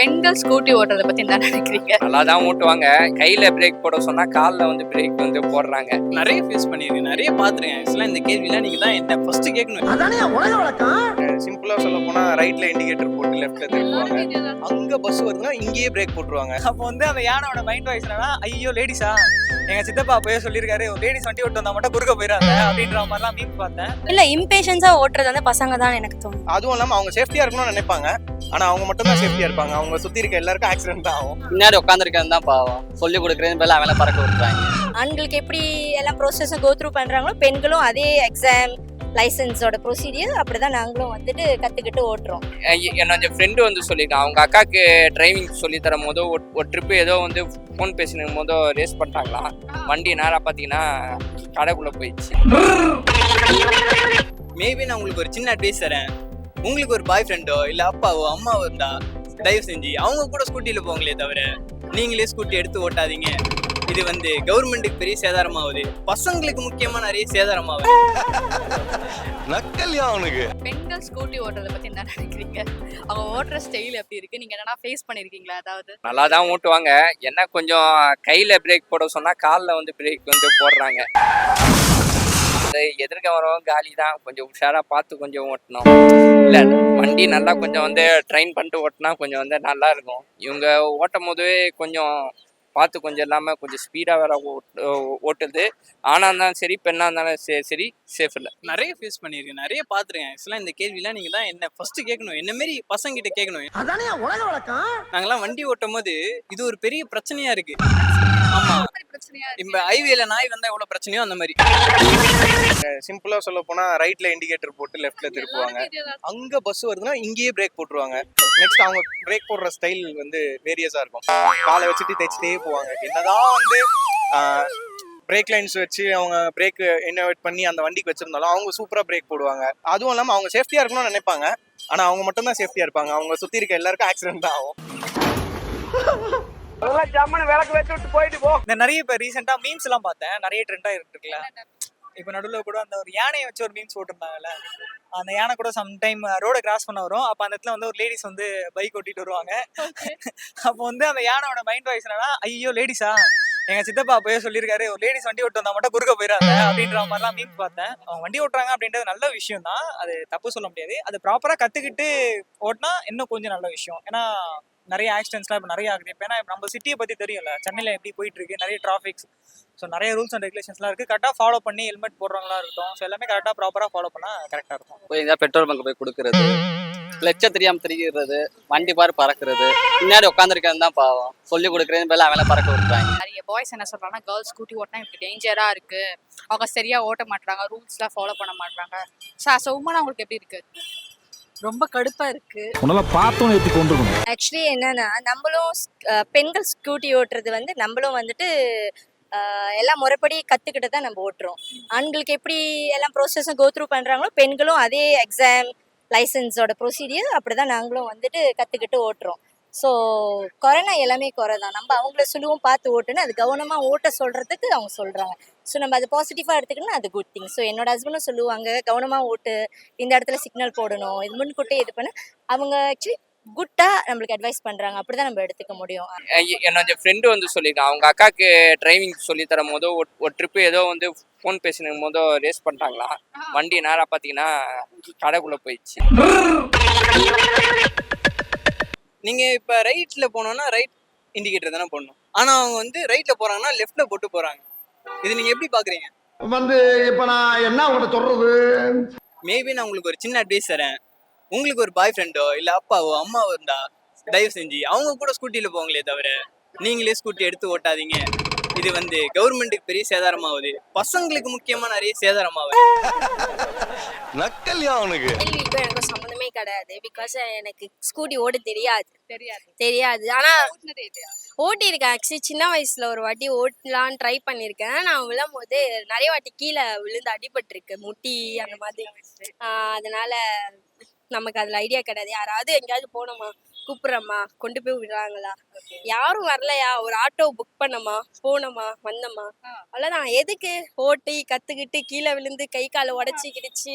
பெண்கள் ஸ்கூட்டி ஓட்டுறத பத்தி என்ன நினைக்கிறீங்க? நல்லா தான் ஓட்டுவாங்க. கையில பிரேக் போட சொன்னா கால்ல வந்து பிரேக் வந்து போடுறாங்க. நிறைய ஃபேஸ் பண்ணியிருக்கேன், நிறைய பார்த்துருக்கேன். ஆக்சுவலாக இந்த கேள்விலாம் நீங்கள் தான் என்ன ஃபர்ஸ்ட் கேட்கணும். அதானே உலக வழக்கம். சிம்பிளா சொல்ல போனா ரைட்ல இண்டிகேட்டர் போட்டு லெஃப்ட்ல திருப்புவாங்க. அங்க பஸ் வருதுன்னா இங்கேயே பிரேக் போட்டுருவாங்க. அப்போ வந்து அந்த யானோட மைண்ட் வாய்ஸ் என்னன்னா, ஐயோ லேடிஸா, எங்க சித்தப்பா போய் சொல்லியிருக்காரு, ஒரு லேடிஸ் வண்டி ஓட்டு வந்தா மட்டும் குறுக்க போயிடாத அப்படின்ற மாதிரிலாம் மீன் பார்த்தேன். இல்ல இம்பேஷன்ஸா ஓட்டுறது வந்து பசங்க தான் எனக்கு தோணும். அதுவும் இல்லாம அவங்க சேஃப்டியா இருக்கணும்னு நினைப்பாங்க. ஆனா அவங்க மட்டும் தான் சேஃப்டியா இருப்பாங்க. அவங்க சுத்தி இருக்க எல்லாருக்கும் ஆக்சிடென்ட் தான் ஆகும். பின்னாடி உட்காந்துருக்கிறது தான் பாவம். சொல்லி கொடுக்குறது பேர்ல அவங்கள பறக்க விட்டுறாங்க. ஆண்களுக்கு எப்படி எல்லாம் ப்ரோசஸும் கோ த்ரூ பண்றாங்களோ பெண்களும் அதே எக்ஸாம் லைசன்ஸோட ப்ரொசீடியர் அப்படிதான் நாங்களும் வந்துட்டு கத்துக்கிட்டு ஓட்டுறோம். என்னோட ஃப்ரெண்டு வந்து சொல்லியிருக்கான், அவங்க அக்காவுக்கு டிரைவிங் சொல்லி தரும் போதோ ஒரு ட்ரிப்பு ஏதோ வந்து ஃபோன் பேசினும் போதோ ரேஸ் பண்ணிட்டாங்களாம். வண்டி நேராக பார்த்தீங்கன்னா கடைக்குள்ளே போயிடுச்சு. மேபி நான் உங்களுக்கு ஒரு சின்ன அட்வைஸ் தரேன். உங்களுக்கு ஒரு பாய் ஃப்ரெண்டோ இல்லை அப்பாவோ அம்மாவோ இருந்தா தயவு செஞ்சு அவங்க கூட ஸ்கூட்டியில் போங்களே தவிர நீங்களே ஸ்கூட்டி எடுத்து ஓட்டாதீங்க. இது வந்து கவர்மெண்ட்டுக்கு பெரிய சேதாரமாகுது, பசங்களுக்கு முக்கியமா நிறைய சேதாரமாகுது. நக்கல்யா அவனுக்கு. பெண்கள் ஸ்கூட்டி ஓட்டுறத பத்தி என்ன நினைக்கிறீங்க? அவங்க ஓட்டுற ஸ்டைல் எப்படி இருக்கு? நீங்க என்னன்னா ஃபேஸ் பண்ணிருக்கீங்களா? அதாவது நல்லா தான் ஓட்டுவாங்க. என்ன கொஞ்சம் கையில் பிரேக் போட சொன்னால் காலில் வந்து பிரேக் வந்து போடுறாங்க. எதிர்க்க வரவும் காலி தான். கொஞ்சம் உஷாராக பார்த்து கொஞ்சம் ஓட்டணும். இல்லை வண்டி நல்லா கொஞ்சம் வந்து ட்ரைன் பண்ணிட்டு ஓட்டினா கொஞ்சம் வந்து நல்லா இருக்கும். இவங்க ஓட்டும் போது கொஞ்சம் பார்த்து கொஞ்சம் இல்லாமல் கொஞ்சம் ஸ்பீடாக வேற ஓட்டுது. ஆணாக இருந்தாலும் சரி பெண்ணாக இருந்தாலும் சரி சேஃப் இல்லை. நிறைய ஃபேஸ் பண்ணியிருக்கேன், நிறைய பார்த்துருக்கேன். ஆக்சுவலாக இந்த கேள்விலாம் நீங்கள் தான் என்ன ஃபர்ஸ்ட் கேட்கணும். என்ன மாரி பசங்க கிட்ட கேட்கணும். அதானே உலக வழக்கம். நாங்கெல்லாம் வண்டி ஓட்டும் போது இது ஒரு பெரிய பிரச்சனையா இருக்கு. ஆமா, இப்ப ஹைவேல நாய் வந்தா எவ்வளவு பிரச்சனையோ அந்த மாதிரி. சிம்பிளா சொல்ல போனா ரைட்ல இண்டிகேட்டர் போட்டு லெஃப்ட்ல திருப்புவாங்க. அங்க பஸ் வருதுன்னா இங்கேயே பிரேக் போட்டுருவாங்க. நெக்ஸ்ட் அவங்க பிரேக் போடுற ஸ்டைல் வந்து வேரியஸா இருக்கும். காலை வச்சுட்டு தேய்ச்சிட்டே போவாங்க. என்னதான் வந்து பிரேக் லைன்ஸ் வச்சு அவங்க பிரேக் இன்னோவேட் பண்ணி அந்த வண்டிக்கு வச்சிருந்தாலும் அவங்க சூப்பரா பிரேக் போடுவாங்க. அதுவும் இல்லாம அவங்க சேஃப்டியா இருக்கணும்னு நினைப்பாங்க. ஆனா அவங்க மட்டும் தான் சேஃப்டியா இருப்பாங்க. அவங்க சுத்தி இருக்க எல்லாருக்கும் ஆக்சிடென்ட் தான் ஆகும். இந்த நிறைய இப்ப ரீசெண்டா மீம்ஸ் எல்லாம் பார்த்தேன், நிறைய ட்ரெண்டா இருக்குல்ல. இப்ப நடுவுல கூட அந்த ஒரு யானையை வச்சு ஒரு மீம்ஸ் போட்டிருந்தாங்கல்ல. அந்த யானை கூட சம்டைம் ரோட கிராஸ் பண்ண வரும். அப்ப அந்த இடத்துல வந்து ஒரு லேடிஸ் வந்து பைக் ஓட்டிட்டு வருவாங்க. அப்போ வந்து அந்த யானோட மைண்ட் வாய்ஸ் என்னன்னா, ஐயோ லேடிஸா, எங்க சித்தப்பா போய் சொல்லியிருக்காரு, ஒரு லேடிஸ் வண்டி ஓட்டு வந்தா மட்டும் குறுக்க போயிடாத அப்படின்ற மாதிரிலாம் மீம்ஸ் பார்த்தேன். அவங்க வண்டி ஓட்டுறாங்க அப்படின்றது நல்ல விஷயம் தான், அது தப்பு சொல்ல முடியாது. அது ப்ராப்பரா கத்துக்கிட்டு ஓட்டினா இன்னும் கொஞ்சம் நல்ல விஷயம். ஏன்னா நிறைய ஆக்சிடென்ட்ஸ்லாம் இப்போ நிறைய ஆகுது. இப்போ ஏன்னா நம்ம சிட்டியை பற்றி தெரியும்ல, சென்னையில் எப்படி போயிட்டு இருக்கு, நிறைய டிராஃபிக்ஸ். ஸோ நிறைய ரூல்ஸ் அண்ட் ரெகுலேஷன்ஸ்லாம் இருக்குது. கரெக்டாக ஃபாலோ பண்ணி ஹெல்மெட் போடுறவங்களா இருக்கட்டும், ஸோ எல்லாமே கரெக்டாக ப்ராப்பராக ஃபாலோ பண்ணால் கரெக்டாக இருக்கும். போய் எங்கேயா பெட்ரோல் பங்க் போய் கொடுக்கறது, லட்சம் தெரியாமல் திரிகிறது, வண்டி பாரு பறக்கிறது, பின்னாடி உட்காந்துருக்கிறது தான் பாவம். சொல்லி கொடுக்குறது பேர்ல அவங்கள பறக்க விட்டுறாங்க. நிறைய பாய்ஸ் என்ன சொல்றாங்கன்னா, கேர்ள்ஸ் ஸ்கூட்டி ஓட்டினா எனக்கு டேஞ்சரா இருக்கு, அவங்க சரியா ஓட்ட மாட்டாங்க, ரூல்ஸ்லாம் ஃபாலோ பண்ண மாட்டாங்க. ஸோ அஸ் அ உமன் அவங்களுக்கு எப்படி இருக்கு? ரொம்ப கடுப்பா இருக்கு. உன்னெல்லாம் பார்த்தோம் ஏத்தி கொண்டுக்கணும். ஆக்சுவலி என்னன்னா நம்மளும் பெண்கள் ஸ்கூட்டி ஓட்டுறது வந்து நம்மளும் வந்துட்டு எல்லாம் முறைப்படி கத்துக்கிட்டு தான் நம்ம ஓட்டுறோம். ஆண்களுக்கு எப்படி எல்லாம் ப்ரோசஸும் கோ த்ரூ பண்றாங்களோ பெண்களும் அதே எக்ஸாம் லைசன்ஸோட ப்ரொசீடியர் அப்படிதான் நாங்களும் வந்துட்டு கத்துக்கிட்டு ஓட்டுறோம். ஸோ கொரோனா எல்லாமே குறை தான். நம்ம அவங்கள சொல்லுவோம் பார்த்து ஓட்டுன்னு, அது கவனமாக ஓட்ட சொல்கிறதுக்கு அவங்க சொல்கிறாங்க. ஸோ நம்ம அது பாசிட்டிவாக எடுத்துக்கணும், அது குட் திங். ஸோ என்னோட ஹஸ்பண்டும் சொல்லுவாங்க, கவனமாக ஓட்டு, இந்த இடத்துல சிக்னல் போடணும், இது முன்கூட்டி இது பண்ண. அவங்க ஆக்சுவலி குட்டாக நம்மளுக்கு அட்வைஸ் பண்ணுறாங்க, அப்படி தான் நம்ம எடுத்துக்க முடியும். என்னோட ஃப்ரெண்டு வந்து சொல்லியிருக்கான், அவங்க அக்காவுக்கு டிரைவிங் சொல்லி தரும் போதோ ஒரு ட்ரிப்பு ஏதோ வந்து ஃபோன் பேசினும் போதோ ரேஸ் பண்ணிட்டாங்களாம். வண்டி நேராக பார்த்தீங்கன்னா கடைக்குள்ளே போயிடுச்சு. நீங்க இப்ப ரைட்ல போனோம்னா ரைட் இண்டிகேட்டர் தானே போடணும். ஆனா அவங்க வந்து ரைட்ல போறாங்கன்னா லெஃப்ட்ல போட்டு போறாங்க. இது நீங்க எப்படி பாக்குறீங்க? வந்து இப்ப நான் என்ன உங்கள்கிட்ட சொல்றது? மேபி நான் உங்களுக்கு ஒரு சின்ன அட்வைஸ் தரேன். உங்களுக்கு ஒரு பாய் ஃப்ரெண்டோ இல்ல அப்பாவோ அம்மாவோ இருந்தா தயவு செஞ்சு அவங்க கூட ஸ்கூட்டில போங்களே தவிர நீங்களே ஸ்கூட்டி எடுத்து ஓட்டாதீங்க. இது வந்து கவர்மெண்ட்டுக்கு பெரிய சேதாரமாகுது, பசங்களுக்கு முக்கியமா நிறைய சேதாரமாகுது. நக்கல்யா அவனுக்கு. இப்போ எனக்கு சம்மந்தமே கிடையாது. பிகாஸ் எனக்கு ஸ்கூட்டி ஓட தெரியாது. ஆனா ஓட்டி இருக்கேன். ஆக்சுவலி சின்ன வயசுல ஒரு வாட்டி ஓட்டலான்னு ட்ரை பண்ணியிருக்கேன். நான் விழும் போது நிறைய வாட்டி கீழே விழுந்து அடிபட்டிருக்கு, முட்டி அந்த மாதிரி. அதனால நமக்கு அதுல ஐடியா கிடையாது. யாராவது எங்கேயாவது போனோமா, கூப்பிட்றம்மா, கொண்டு போய் விடுறாங்களா, யாரும் வரலையா, ஒரு ஆட்டோ புக் பண்ணமா, போனோமா, வந்தோமா, அவ்வளவுதான். எதுக்கு ஓட்டி கத்துக்கிட்டு கீழே விழுந்து கை காலை உடச்சி கிடிச்சு.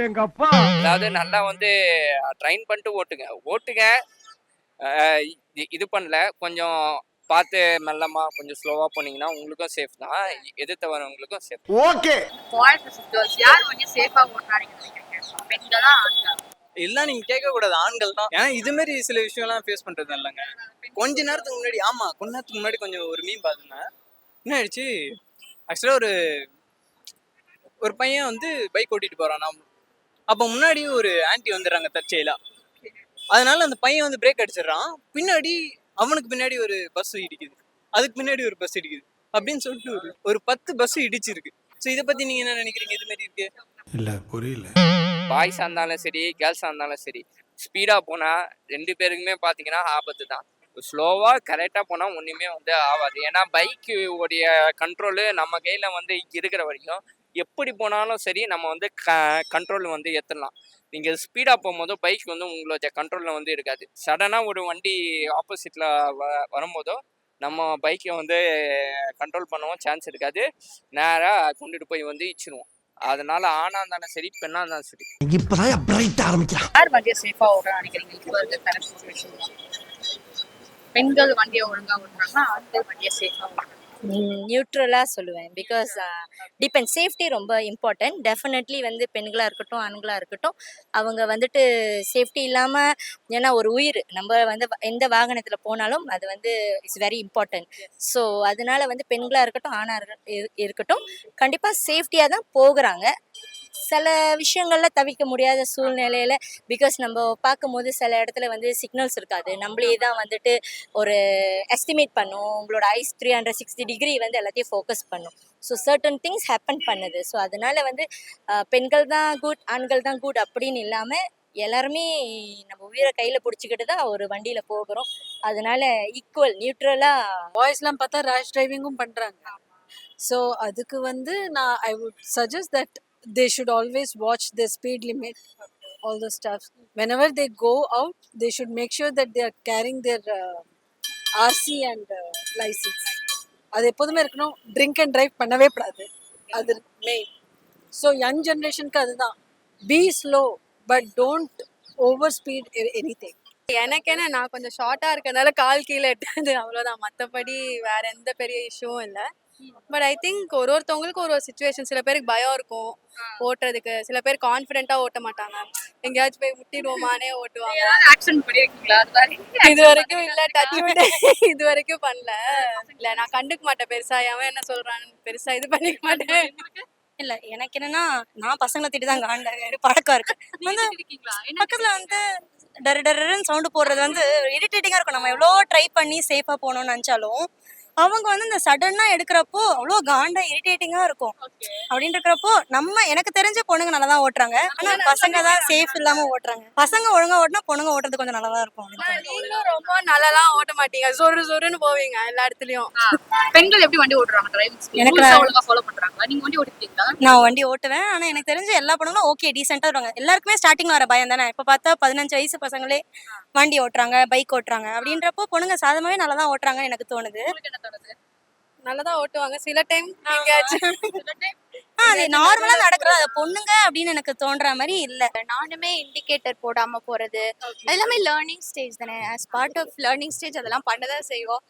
எங்க அப்பா அதாவது நல்லா வந்து ட்ரைன் பண்ணிட்டு ஓட்டுங்க. இது பண்ணல, கொஞ்சம் பார்த்து மெல்லமா கொஞ்சம் ஸ்லோவாக போனீங்கன்னா உங்களுக்கும் சேஃப் தான், எதிர்த்து வரவங்களுக்கும் safe. Okay. Boys vs girls யார் வந்து சேஃபா ஓட்டுறாங்கன்னு நினைக்கிறீங்க? பெண்களா ஆண்களா? எல்லாம் நீங்க கேட்க கூடாது, ஆண்கள் தான். ஏன்னா இது மாதிரி சில விஷயம்லாம் ஃபேஸ் பண்றது இல்லைங்க. கொஞ்ச நேரத்துக்கு முன்னாடி கொஞ்ச நேரத்துக்கு முன்னாடி கொஞ்சம் ஒரு மீன் பார்த்துருந்தேன். என்ன ஆயிடுச்சு, ஆக்சுவலாக ஒரு பையன் வந்து பைக் ஓட்டிட்டு போறான். அப்போ முன்னாடி ஒரு ஆன்ட்டி வந்துடுறாங்க தற்செயலா. அதனால அந்த பையன் வந்து பிரேக் அடிச்சிடுறான். அவனுக்கு பின்னாடி ஒரு பஸ் இடிக்குது, அதுக்கு பின்னாடி ஒரு பஸ் இடிக்குது அப்படின்னு சொல்லிட்டு ஒரு 10 பஸ் இடிச்சிருக்கு. ஸோ இதை பத்தி நீங்க என்ன நினைக்கிறீங்க? இது மாதிரி இருக்கு இல்ல புரியல. பாய்ஸாக இருந்தாலும் சரி கேர்ள்ஸாக இருந்தாலும் சரி, ஸ்பீடாக போனால் 2 பேருக்குமே பார்த்தீங்கன்னா ஆபத்து தான். ஸ்லோவாக கரெக்டாக போனால் ஒன்றுமே வந்து ஆகாது. ஏன்னா பைக்கு உடைய கண்ட்ரோலு நம்ம கையில் வந்து இருக்கிற வரைக்கும் எப்படி போனாலும் சரி நம்ம வந்து கண்ட்ரோல் வந்து ஏற்றலாம். நீங்கள் ஸ்பீடாக போகும்போது பைக் வந்து உங்களோட கண்ட்ரோலில் வந்து இருக்காது. சடனாக ஒரு வண்டி ஆப்போசிட்டில் வரும்போதோ நம்ம பைக்கை வந்து கண்ட்ரோல் பண்ணவும் சான்ஸ் இருக்காது, நேராக கொண்டுட்டு போய் வந்து இச்சிருவோம். அதனால ஆணா இருந்தாலும் சரி பெண்ணா இருந்தாலும் சரி. இப்பதான் பிரைட் ஆரம்பிக்கலாம். யார் வண்டியை சேஃபா ஓட்டுறான்னு நினைக்கிறீங்க? இப்போ இருக்க கரண்ட் சுச்சுவேஷன் பெண்கள் வண்டியை ஒழுங்கா ஓட்டுறாங்கன்னா ஆண்கள் வண்டியை சேஃபா ஓட்டுறாங்க. நியூட்ரலாக சொல்லுவேன். பிகாஸ் டிபெண்ட், சேஃப்டி ரொம்ப இம்பார்ட்டன்ட். டெஃபினெட்லி வந்து பெண்களாக இருக்கட்டும் ஆண்களாக இருக்கட்டும், அவங்க வந்துட்டு சேஃப்டி இல்லாமல், ஏன்னா ஒரு உயிர் நம்ம வந்து எந்த வாகனத்தில் போனாலும் அது வந்து இட்ஸ் வெரி இம்பார்ட்டன்ட். ஸோ அதனால வந்து பெண்களாக இருக்கட்டும் ஆணாக இருக்கட்டும் கண்டிப்பாக சேஃப்டியாக தான் போகிறாங்க. சில விஷயங்கள்ல தவிர்க்க முடியாத சூழ்நிலையில, பிகாஸ் நம்ம பார்க்கும்போது சில இடத்துல வந்து சிக்னல்ஸ் இருக்காது, நம்மளே தான் வந்துட்டு ஒரு எஸ்டிமேட் பண்ணும். உங்களோட ஐஸ் 360 டிகிரி வந்து எல்லாத்தையும் ஃபோக்கஸ் பண்ணும். ஸோ சர்டன் திங்ஸ் ஹேப்பன் பண்ணுது. ஸோ அதனால வந்து பெண்கள் தான் குட் ஆண்கள் தான் குட் அப்படின்னு இல்லாமல் எல்லாருமே நம்ம உயிரை கையில் பிடிச்சிக்கிட்டு தான் ஒரு வண்டியில் போகிறோம். அதனால ஈக்குவல் நியூட்ரலாக. பாய்ஸ்லாம் பார்த்தா ரேஷ் டிரைவிங்கும் பண்ணுறாங்க. ஸோ அதுக்கு வந்து நான் I would suggest that they should always watch the speed limit, all the stuff. Whenever they go out, they should make sure that they are carrying their RC and license. அது எப்போதுமே இருக்கணும். Drink and drive பண்ணவே கூடாது, அது main. So young ஜென்ரேஷனுக்கு அதுதான், B slow but don't over speed any thing. எனக்கு என்ன, நான் கொஞ்சம் ஷார்ட்டா இருக்கறனால கால் கீழே எட்டாது, அவ்வளோதான். மற்றபடி வேற எந்த பெரிய இஷ்யூவும் இல்லை. பட் ஐ திங்க் ஒருத்தவங்களுக்கு ஒரு சுச்சுவேஷன், சில பேருக்கு பயம் இருக்கும் ஓட்டுறதுக்கு, சில பேர் கான்ஃபிடென்ட்டா ஓட்ட மாட்டாங்க, எங்கேயாச்சும் போய் முட்டிடுவோமானே ஓட்டுவாங்க. ஆக்சிடென்ட் பண்ணிருக்கீங்களா? இது வரைக்கும் இல்ல, டச் இது வரைக்கும் பண்ணல. இல்ல நான் கண்டுக்க மாட்டேன் பெருசா, அவன் என்ன சொல்றான்னு பெருசா இது பண்ணிக்க மாட்டேன். இல்ல எனக்கு என்னன்னா, நான் பசங்களை திட்டு தான் காண்டாங்க பழக்கம் இருக்கு. வந்து பக்கத்துல வந்து டர் டர்ன்னு சவுண்டு போடுறது வந்து இரிட்டேட்டிங்கா இருக்கும். நம்ம எவ்வளோ ட்ரை பண்ணி சேஃபா போகணும்னு நினைச்சாலும் அவங்க வந்து இந்த சடனா எடுக்கிறப்போ அவ்வளோ காண்டா இரிட்டேட்டிங்கா இருக்கும். அப்படின்னு இருக்கிறப்போ எனக்கு தெரிஞ்ச பொண்ணுங்க நல்லா தான் ஓட்டுறாங்க, ஆனா பசங்க தான் சேஃப் இல்லாம ஓட்டுறாங்க. பசங்க ஒழுங்கா ஓட்டினா பொண்ணுங்க ஓட்டுறது கொஞ்சம் நல்லா தான் இருக்கும். நீங்களும் ரொம்ப நல்லாலாம் ஓட்ட மாட்டீங்க, சொருன்னு போவீங்க எல்லா இடத்துலயும். பெண்கள் எப்படி வண்டி ஓட்டுறாங்க? டிரைவிங் எனக்கு ஒழுங்கா ஃபாலோ பண்றாங்க? நீங்க வண்டி ஓட்டிட்டீங்களா? நான் வண்டி ஓட்டுவேன், ஆனா எனக்கு தெரிஞ்ச எல்லா பொண்ணுங்களும் ஓகே டீசெண்டா இருக்காங்க. எல்லாருக்குமே ஸ்டார்டிங்ல வர பயம் தானே. இப்ப பார்த்தா 15 வயசு பசங்களே வண்டி ஓட்டுறாங்க, பைக் ஓட்டுறாங்க. அப்படின்றப்போ பொண்ணுங்க சாதமாவே நல்லா தான் ஓட்டுறாங்கன்னு எனக்கு தோணுது. நல்லதான் ஓட்டுவாங்க சில டைம். அது நார்மலா நடக்கிறது, அது பொண்ணுங்க அப்படின்னு எனக்கு தோன்ற மாதிரி இல்ல. நானுமே இண்டிகேட்டர் போடாம போறது அது எல்லாமே லேர்னிங் ஸ்டேஜ் தானே. As part of learning stage அதெல்லாம் பண்ணதான் செய்வோம்.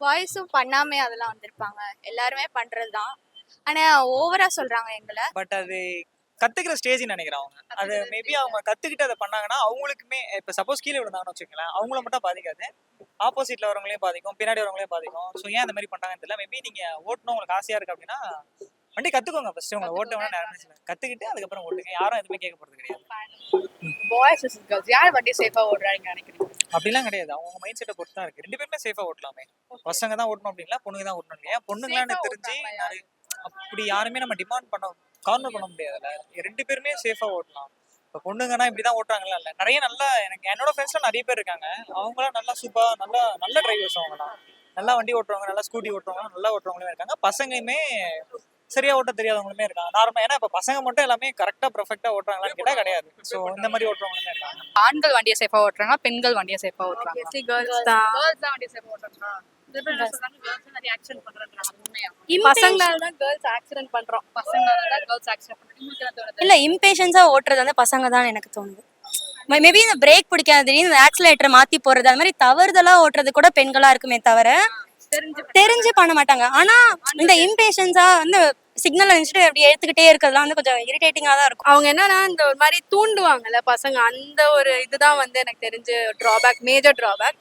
பாய்ஸும் பண்ணாமே அதெல்லாம் வந்திருப்பாங்க, எல்லாருமே பண்றதுதான். ஆனா ஓவரா சொல்றாங்க எங்களை. பட் அது கத்துக்கிற ஸ்டேஜ் நினைக்கிறேன் அவங்க. அது மேபி அவங்க கத்துக்கிட்டு அதை பண்ணாங்கன்னா அவங்களுக்குமே, இப்போ சப்போஸ் கீழே விழுந்தாங்கன்னு வச்சுக்கோங்களேன், அவங்கள மட்டும் பாதிக்காது, ஆப்போசிட்ல வரவங்களையும் பாதிக்கும், பின்னாடி வரவங்களையும் பாதிக்கும். ஸோ ஏன் அந்த மாதிரி பண்றாங்கன்னு தெரியல. மேபி நீங்க ஓட்டணும் உங்களுக்கு ஆசையா இருக்கு அப்படின்னா வண்டி கத்துக்கோங்க. ஃபர்ஸ்ட் உங்களை ஓட்ட வேணா நேரம் கத்துக்கிட்டு அதுக்கப்புறம் ஓட்டுங்க, யாரும் எதுவுமே கேட்க போறது கிடையாது. பாய்ஸ் vs கேர்ள்ஸ் யார் வண்டி சேஃபா ஓடுறாங்க நினைக்கிறீங்க? அப்படிலாம் கிடையாது, அவங்க மைண்ட் செட்டை பொறுத்து தான் இருக்கு. 2 பேருமே சேஃபா ஓட்டலாமே. பசங்க தான் ஓட்டணும் அப்படின்னா பொண்ணுங்க தான் ஓட்டணும் இல்லையா? பொண்ணுங்களான்னு தெரிஞ்சு அப்படி யாருமே நம்ம டிமாண்ட் பண்ண கார்னர் பண்ண முடியாதுல்ல. 2 பேருமே சேஃபா ஓட்டலாம். இப்போ பொண்ணுங்கன்னா இப்படிதான் ஓட்டுறாங்களா? இல்லை, நிறைய நல்லா எனக்கு என்னோட ஃப்ரெண்ட்ஸ்லாம் நிறைய பேர் இருக்காங்க. அவங்களாம் நல்லா சூப்பராக நல்ல டிரைவர்ஸ். அவங்களாம் நல்லா வண்டி ஓட்டுறவங்க, நல்லா ஸ்கூட்டி ஓட்டுறவங்க, நல்லா ஓட்டுறவங்களுமே இருக்காங்க. பசங்களுமே சரியா ஓட்ட தெரியாதவங்களுமே இருக்காங்க நார்மலா. ஏன்னா இப்போ பசங்க மட்டும் எல்லாமே கரெக்டா பர்ஃபெக்டா ஓட்டுறாங்களான்னு கேட்டா கிடையாது. ஸோ இந்த மாதிரி ஓட்டுறவங்களுமே இருக்காங்க. ஆண்கள் வண்டியை சேஃபா ஓட்டுறாங்க, பெண்கள் வண்டியை சேஃபா ஓட்டுறாங்க? கேர்ள்ஸ் தான் வண்டியை சேஃபா ஓட்டுறாங்க. பசங்களால தான் கேர்ள்ஸ் ஆக்சிடென்ட் பண்றோம், பசங்களால தான் கேர்ள்ஸ் ஆக்சிடென்ட் பண்றோம். இல்ல இம்பேஷன்ஸா ஓட்டுறது வந்து பசங்க தான் எனக்கு தோணுது. மேபி இந்த பிரேக் பிடிக்காது திடீர்னு இந்த ஆக்சிலேட்டரை மாத்தி போறது அந்த மாதிரி தவறுதலா ஓட்டுறது கூட பெண்களா இருக்குமே தவிர தெரிஞ்சு பண்ண மாட்டாங்க. ஆனா இந்த இம்பேஷன்ஸா வந்து சிக்னல் நினைச்சிட்டு அப்படி எடுத்துக்கிட்டே இருக்கிறதுலாம் வந்து கொஞ்சம் இரிட்டேட்டிங்கா தான் இருக்கும். அவங்க என்னன்னா இந்த ஒரு மாதிரி தூண்டுவாங்கல்ல பசங்க, அந்த ஒரு இதுதான் வந்து எனக்கு தெரிஞ்சு டிராபேக், மேஜர் டிராபேக்.